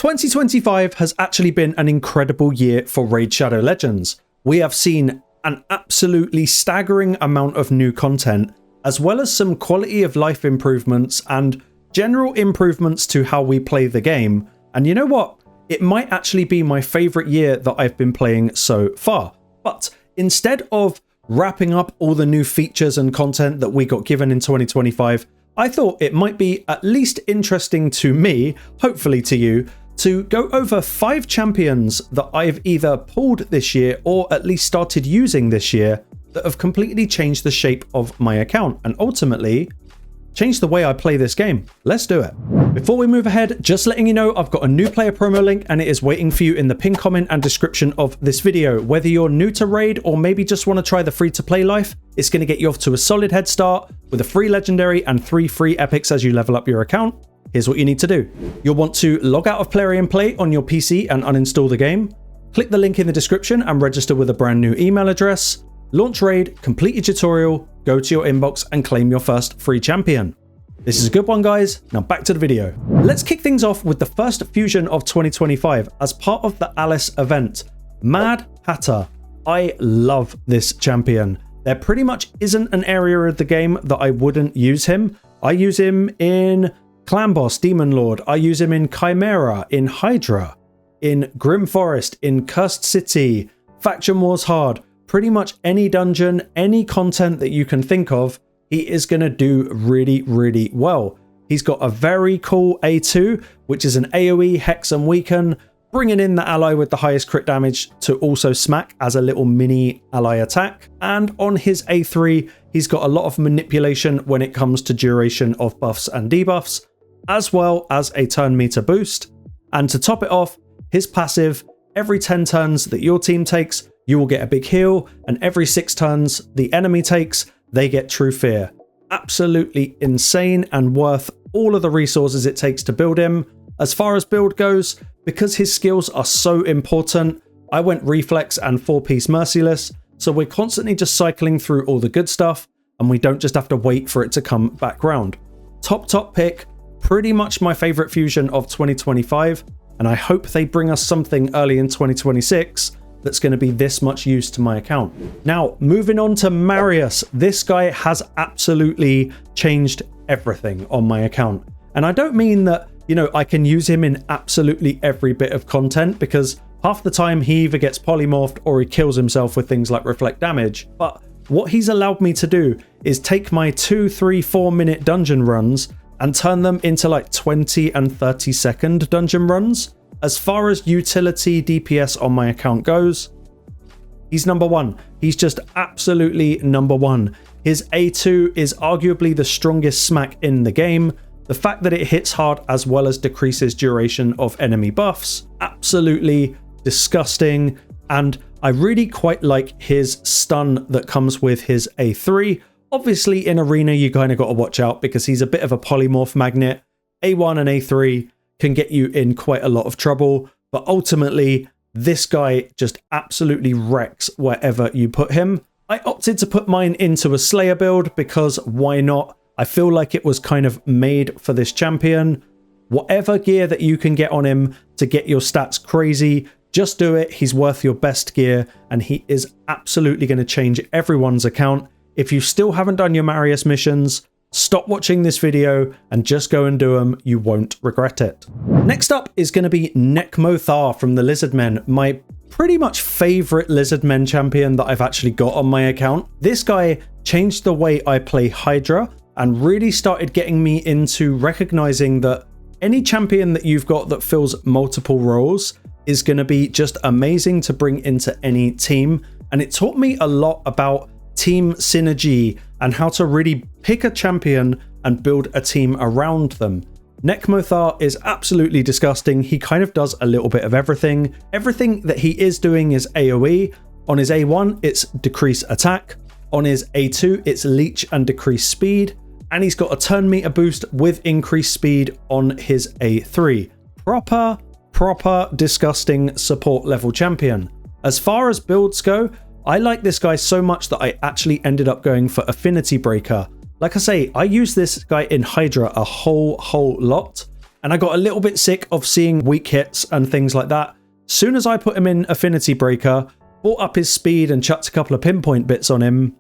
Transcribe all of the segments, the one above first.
2025 has actually been an incredible year for Raid Shadow Legends. We have seen an absolutely staggering amount of new content, as well as some quality of life improvements and general improvements to how we play the game. And you know what? It might actually be my favorite year that I've been playing so far. But instead of wrapping up all the new features and content that we got given in 2025, I thought it might be at least interesting to me, hopefully to you, to go over 5 champions that I've either pulled this year or at least started using this year that have completely changed the shape of my account and ultimately changed the way I play this game. Let's do it. Before we move ahead, just letting you know I've got a new player promo link and it is waiting for you in the pinned comment and description of this video. Whether you're new to Raid or maybe just want to try the free-to-play life, it's going to get you off to a solid head start with a free legendary and 3 free epics as you level up your account. Here's what you need to do. You'll want to log out of Plarium Play on your PC and uninstall the game. Click the link in the description and register with a brand new email address. Launch Raid, complete your tutorial, go to your inbox and claim your first free champion. This is a good one, guys. Now back to the video. Let's kick things off with the first fusion of 2025 as part of the Alice event. Mad Hatter. I love this champion. There pretty much isn't an area of the game that I wouldn't use him. I use him in Clan Boss, Demon Lord. I use him in Chimera, in Hydra, in Grim Forest, in Cursed City, Faction Wars Hard. Pretty much any dungeon, any content that you can think of, he is going to do really, really well. He's got a very cool A2, which is an AoE, Hex and Weaken, bringing in the ally with the highest crit damage to also smack as a little mini ally attack. And on his A3, he's got a lot of manipulation when it comes to duration of buffs and debuffs, as well as a turn meter boost. And to top it off, his passive, every 10 turns that your team takes, you will get a big heal, and every 6 turns the enemy takes, they get True Fear. Absolutely insane and worth all of the resources it takes to build him. As far as build goes, because his skills are so important, I went Reflex and 4-piece Merciless, so we're constantly just cycling through all the good stuff, and we don't just have to wait for it to come back round. Top pick, pretty much my favorite fusion of 2025, and I hope they bring us something early in 2026 that's going to be this much use to my account. Now, moving on to Marius. This guy has absolutely changed everything on my account. And I don't mean that, you know, I can use him in absolutely every bit of content, because half the time he either gets polymorphed or he kills himself with things like reflect damage. But what he's allowed me to do is take my 2, 3, 4 minute dungeon runs and turn them into like 20 and 30 second dungeon runs. As far as utility DPS on my account goes, he's number 1. He's just absolutely number 1. His A2 is arguably the strongest smack in the game. The fact that it hits hard as well as decreases duration of enemy buffs, absolutely disgusting. And I really quite like his stun that comes with his A3. Obviously in arena you kind of got to watch out because he's a bit of a polymorph magnet. A1 and A3 can get you in quite a lot of trouble, but ultimately this guy just absolutely wrecks wherever you put him. I opted to put mine into a Slayer build because why not? I feel like it was kind of made for this champion. Whatever gear that you can get on him to get your stats crazy, just do it. He's worth your best gear and he is absolutely going to change everyone's account. If you still haven't done your Marius missions, stop watching this video and just go and do them. You won't regret it. Next up is going to be Nekmothar from the Lizardmen, my pretty much favorite Lizardmen champion that I've actually got on my account. This guy changed the way I play Hydra and really started getting me into recognizing that any champion that you've got that fills multiple roles is going to be just amazing to bring into any team. And it taught me a lot about team synergy and how to really pick a champion and build a team around them. Nekmothar is absolutely disgusting. He kind of does a little bit of everything. Everything that he is doing is AoE. On his A1, it's decrease attack. On his A2, it's leech and decrease speed. And he's got a turn meter boost with increased speed on his A3. Proper disgusting support level champion. As far as builds go, I like this guy so much that I actually ended up going for Affinity Breaker. Like I say, I use this guy in Hydra a whole lot, and I got a little bit sick of seeing weak hits and things like that. Soon as I put him in Affinity Breaker, brought up his speed and chucked a couple of pinpoint bits on him,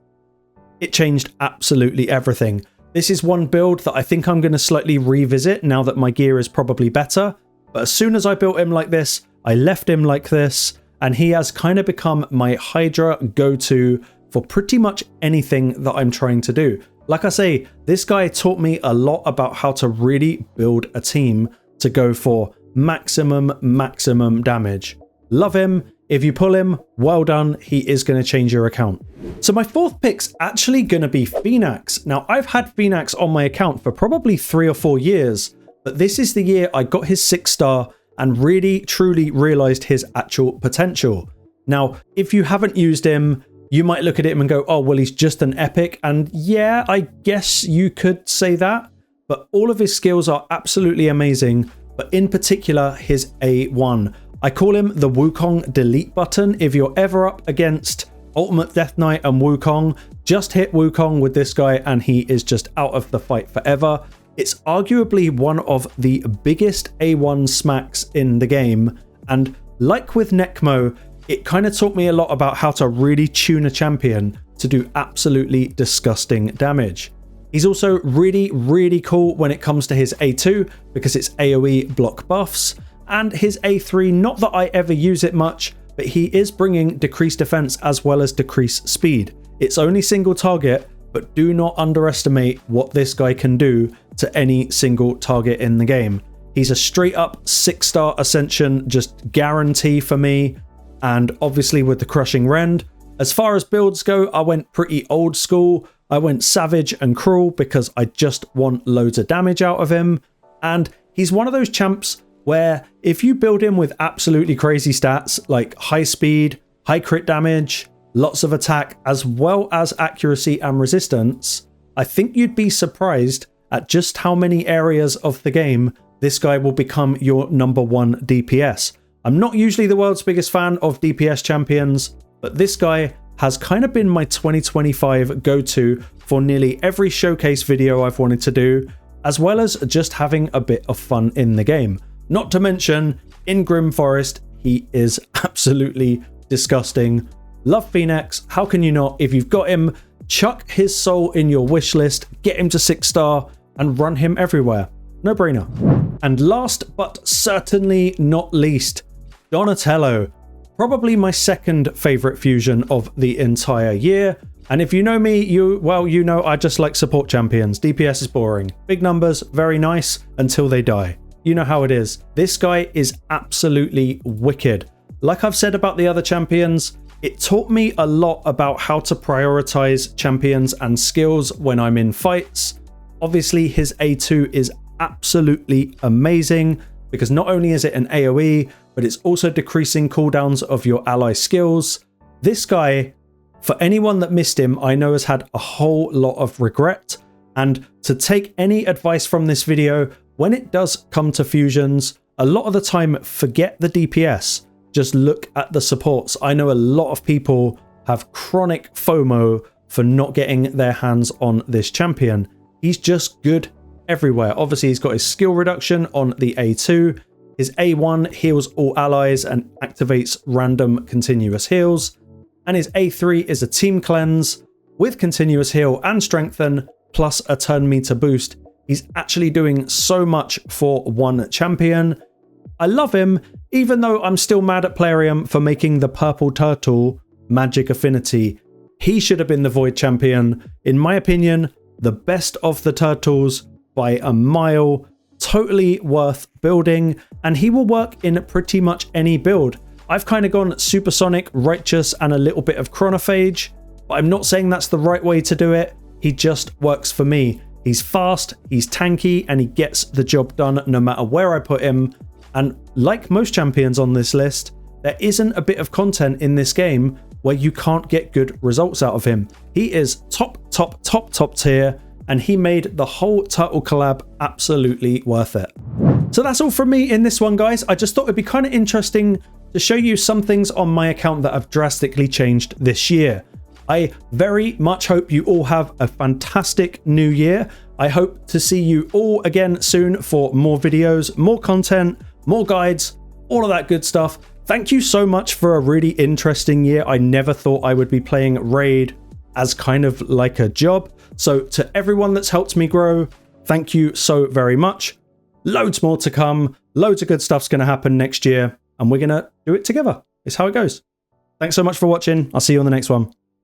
it changed absolutely everything. This is one build that I think I'm going to slightly revisit now that my gear is probably better. But as soon as I built him like this, I left him like this, and he has kind of become my Hydra go-to for pretty much anything that I'm trying to do. Like I say, this guy taught me a lot about how to really build a team to go for maximum damage. Love him. If you pull him, well done, he is going to change your account. So my fourth pick's actually going to be Phoenix. Now, I've had Phoenix on my account for probably 3 or 4 years, but this is the year I got his 6-star and really truly realized his actual potential. Now, if you haven't used him, you might look at him and go, oh, well, he's just an epic. And yeah, I guess you could say that, but all of his skills are absolutely amazing, but in particular, his A1. I call him the Wukong delete button. If you're ever up against Ultimate Death Knight and Wukong, just hit Wukong with this guy and he is just out of the fight forever. It's arguably one of the biggest A1 smacks in the game, and like with Necmo, it kind of taught me a lot about how to really tune a champion to do absolutely disgusting damage. He's also really cool when it comes to his A2 because it's AoE block buffs, and his A3, not that I ever use it much, but he is bringing decreased defense as well as decreased speed. It's only single target, but do not underestimate what this guy can do to any single target in the game. He's a straight up 6-star Ascension, just guarantee for me, and obviously with the Crushing Rend. As far as builds go, I went pretty old school. I went Savage and Cruel because I just want loads of damage out of him, and he's one of those champs where if you build him with absolutely crazy stats like high speed, high crit damage, lots of attack, as well as accuracy and resistance, I think you'd be surprised at just how many areas of the game this guy will become your #1 DPS. I'm not usually the world's biggest fan of DPS champions, but this guy has kind of been my 2025 go-to for nearly every showcase video I've wanted to do, as well as just having a bit of fun in the game. Not to mention, in Grim Forest, he is absolutely disgusting. Love Phoenix, how can you not? If you've got him, chuck his soul in your wish list, get him to 6-star, and run him everywhere. No brainer. And last but certainly not least, Donatello. Probably my second favorite fusion of the entire year. And if you know me, you know I just like support champions. DPS is boring. Big numbers, very nice, until they die. You know how it is. This guy is absolutely wicked. Like I've said about the other champions, it taught me a lot about how to prioritize champions and skills when I'm in fights. Obviously, his A2 is absolutely amazing because not only is it an AoE, but it's also decreasing cooldowns of your ally skills. This guy, for anyone that missed him, I know has had a whole lot of regret. And to take any advice from this video, when it does come to fusions, a lot of the time, forget the DPS. Just look at the supports. I know a lot of people have chronic FOMO for not getting their hands on this champion. He's just good everywhere. Obviously, he's got his skill reduction on the A2. His A1 heals all allies and activates random continuous heals. And his A3 is a team cleanse with continuous heal and strengthen, plus a turn meter boost. He's actually doing so much for one champion. I love him, even though I'm still mad at Plarium for making the purple turtle magic affinity. He should have been the Void champion. In my opinion, the best of the turtles by a mile. Totally worth building, and he will work in pretty much any build. I've kind of gone Supersonic, Righteous, and a little bit of Chronophage, but I'm not saying that's the right way to do it. He just works for me. He's fast, he's tanky, and he gets the job done no matter where I put him. And like most champions on this list, there isn't a bit of content in this game where you can't get good results out of him. He is top tier, and he made the whole Turtle collab absolutely worth it. So that's all from me in this one, guys. I just thought it'd be kind of interesting to show you some things on my account that have drastically changed this year. I very much hope you all have a fantastic new year. I hope to see you all again soon for more videos, more content, more guides, all of that good stuff. Thank you so much for a really interesting year. I never thought I would be playing Raid as kind of like a job. So to everyone that's helped me grow, thank you so very much. Loads more to come. Loads of good stuff's going to happen next year, and we're going to do it together. It's how it goes. Thanks so much for watching. I'll see you on the next one.